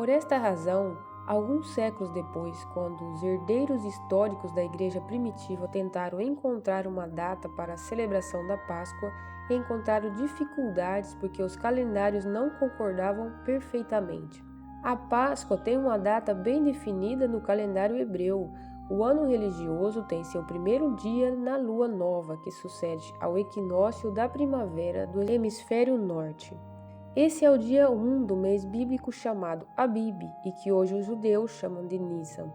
Por esta razão, alguns séculos depois, quando os herdeiros históricos da Igreja primitiva tentaram encontrar uma data para a celebração da Páscoa, encontraram dificuldades porque os calendários não concordavam perfeitamente. A Páscoa tem uma data bem definida no calendário hebreu. O ano religioso tem seu primeiro dia na lua nova, que sucede ao equinócio da primavera do hemisfério norte. Esse é o dia 1 do mês bíblico chamado Abib e que hoje os judeus chamam de Nissan.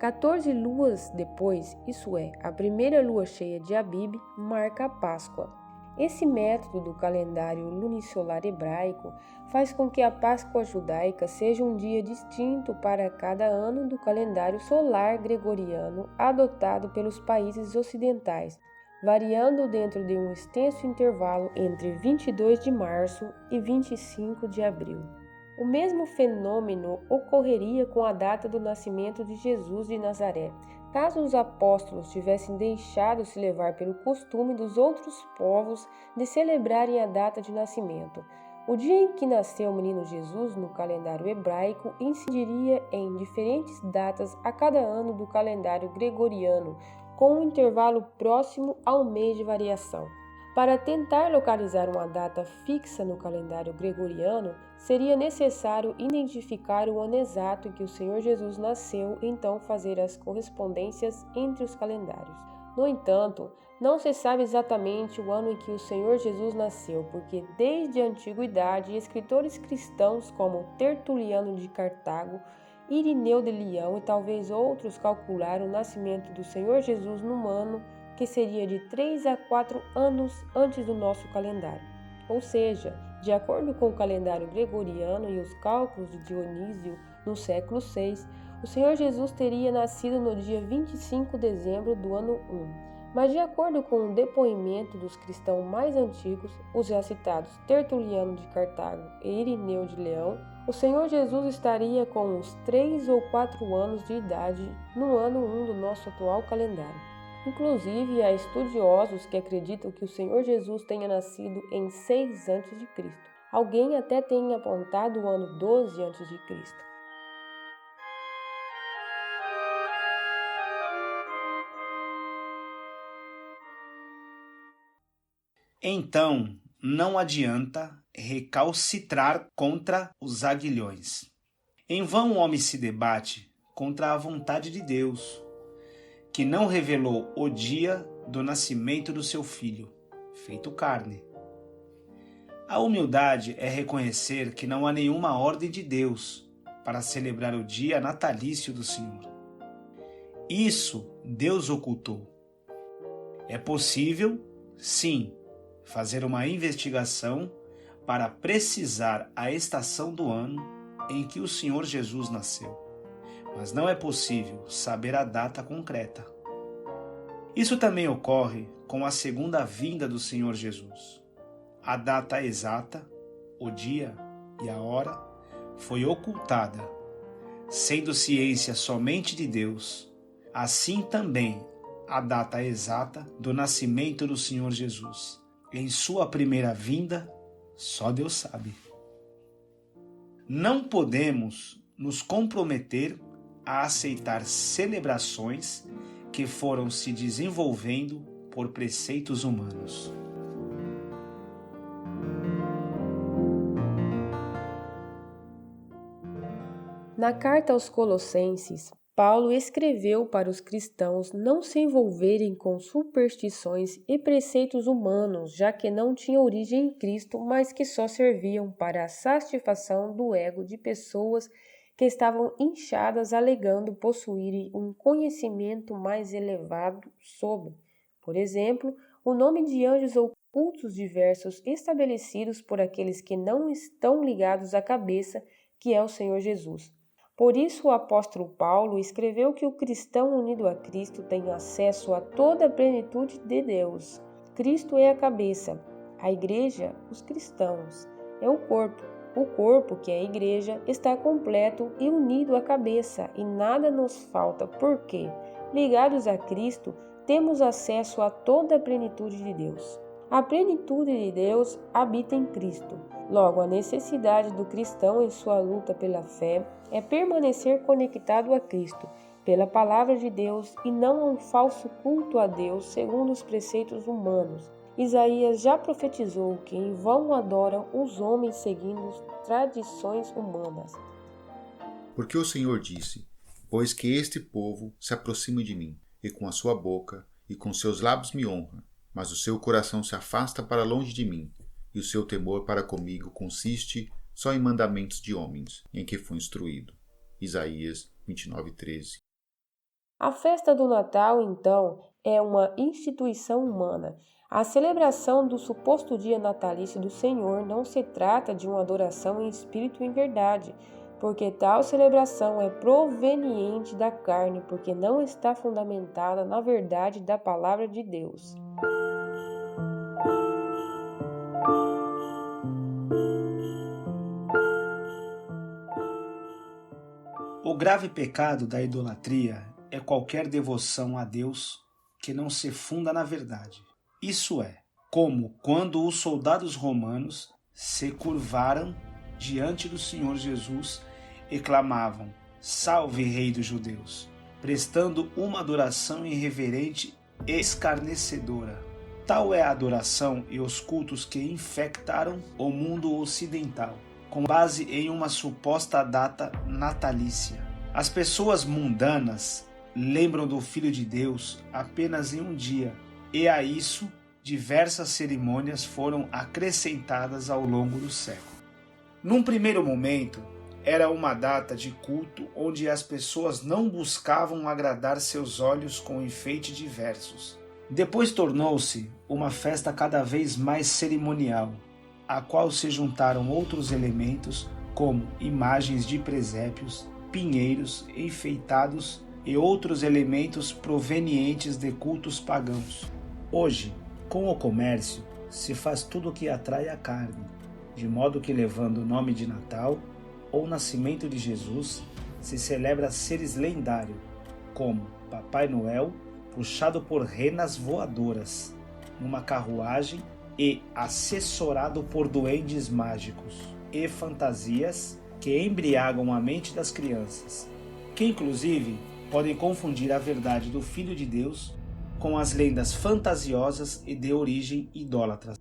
14 luas depois, isso é, a primeira lua cheia de Abib, marca a Páscoa. Esse método do calendário lunisolar hebraico faz com que a Páscoa judaica seja um dia distinto para cada ano do calendário solar gregoriano adotado pelos países ocidentais, variando dentro de um extenso intervalo entre 22 de março e 25 de abril. O mesmo fenômeno ocorreria com a data do nascimento de Jesus de Nazaré, caso os apóstolos tivessem deixado se levar pelo costume dos outros povos de celebrarem a data de nascimento. O dia em que nasceu o menino Jesus no calendário hebraico incidiria em diferentes datas a cada ano do calendário gregoriano, com um intervalo próximo ao mês de variação. Para tentar localizar uma data fixa no calendário gregoriano, seria necessário identificar o ano exato em que o Senhor Jesus nasceu e então fazer as correspondências entre os calendários. No entanto, não se sabe exatamente o ano em que o Senhor Jesus nasceu, porque desde a antiguidade, escritores cristãos como Tertuliano de Cartago, Irineu de Leão e talvez outros calcularam o nascimento do Senhor Jesus num ano que seria de 3 a 4 anos antes do nosso calendário. Ou seja, de acordo com o calendário gregoriano e os cálculos de Dionísio no século VI, o Senhor Jesus teria nascido no dia 25 de dezembro do ano 1. Mas de acordo com o depoimento dos cristãos mais antigos, os já citados Tertuliano de Cartago e Irineu de Leão, o Senhor Jesus estaria com uns 3 ou 4 anos de idade no ano 1 do nosso atual calendário. Inclusive, há estudiosos que acreditam que o Senhor Jesus tenha nascido em 6 a.C. Alguém até tem apontado o ano 12 a.C. Então, não adianta recalcitrar contra os aguilhões. Em vão o homem se debate contra a vontade de Deus, que não revelou o dia do nascimento do seu filho, feito carne. A humildade é reconhecer que não há nenhuma ordem de Deus para celebrar o dia natalício do Senhor. Isso Deus ocultou. É possível, sim, fazer uma investigação para precisar a estação do ano em que o Senhor Jesus nasceu, mas não é possível saber a data concreta. Isso também ocorre com a segunda vinda do Senhor Jesus. A data exata, o dia e a hora, foi ocultada, sendo ciência somente de Deus. Assim também a data exata do nascimento do Senhor Jesus. Em sua primeira vinda, só Deus sabe. Não podemos nos comprometer a aceitar celebrações que foram se desenvolvendo por preceitos humanos. Na carta aos Colossenses, Paulo escreveu para os cristãos não se envolverem com superstições e preceitos humanos, já que não tinham origem em Cristo, mas que só serviam para a satisfação do ego de pessoas que estavam inchadas alegando possuírem um conhecimento mais elevado sobre, por exemplo, o nome de anjos ou cultos diversos estabelecidos por aqueles que não estão ligados à cabeça, que é o Senhor Jesus. Por isso, o apóstolo Paulo escreveu que o cristão unido a Cristo tem acesso a toda a plenitude de Deus. Cristo é a cabeça, a igreja, os cristãos, é o corpo. O corpo, que é a igreja, está completo e unido à cabeça e nada nos falta, porque, ligados a Cristo, temos acesso a toda a plenitude de Deus. A plenitude de Deus habita em Cristo. Logo, a necessidade do cristão em sua luta pela fé é permanecer conectado a Cristo, pela palavra de Deus e não a um falso culto a Deus segundo os preceitos humanos. Isaías já profetizou que em vão adoram os homens seguindo tradições humanas. Porque o Senhor disse: pois que este povo se aproxima de mim, e com a sua boca e com seus lábios me honra, mas o seu coração se afasta para longe de mim, e o seu temor para comigo consiste só em mandamentos de homens, em que fui instruído. Isaías 29:13. A festa do Natal, então, é uma instituição humana. A celebração do suposto dia natalício do Senhor não se trata de uma adoração em espírito e em verdade, porque tal celebração é proveniente da carne, porque não está fundamentada na verdade da palavra de Deus. O grave pecado da idolatria é qualquer devoção a Deus que não se funda na verdade. Isso é, como quando os soldados romanos se curvaram diante do Senhor Jesus e clamavam: Salve, Rei dos Judeus, prestando uma adoração irreverente e escarnecedora. Tal é a adoração e os cultos que infectaram o mundo ocidental, com base em uma suposta data natalícia. As pessoas mundanas lembram do Filho de Deus apenas em um dia, e a isso diversas cerimônias foram acrescentadas ao longo do século. Num primeiro momento, era uma data de culto onde as pessoas não buscavam agradar seus olhos com enfeites diversos. Depois tornou-se uma festa cada vez mais cerimonial, a qual se juntaram outros elementos como imagens de presépios, pinheiros enfeitados e outros elementos provenientes de cultos pagãos. Hoje, com o comércio, se faz tudo o que atrai a carne, de modo que, levando o nome de Natal ou nascimento de Jesus, se celebra seres lendários, como Papai Noel, puxado por renas voadoras, numa carruagem e assessorado por duendes mágicos e fantasias que embriagam a mente das crianças, que inclusive podem confundir a verdade do Filho de Deus com as lendas fantasiosas e de origem idólatra.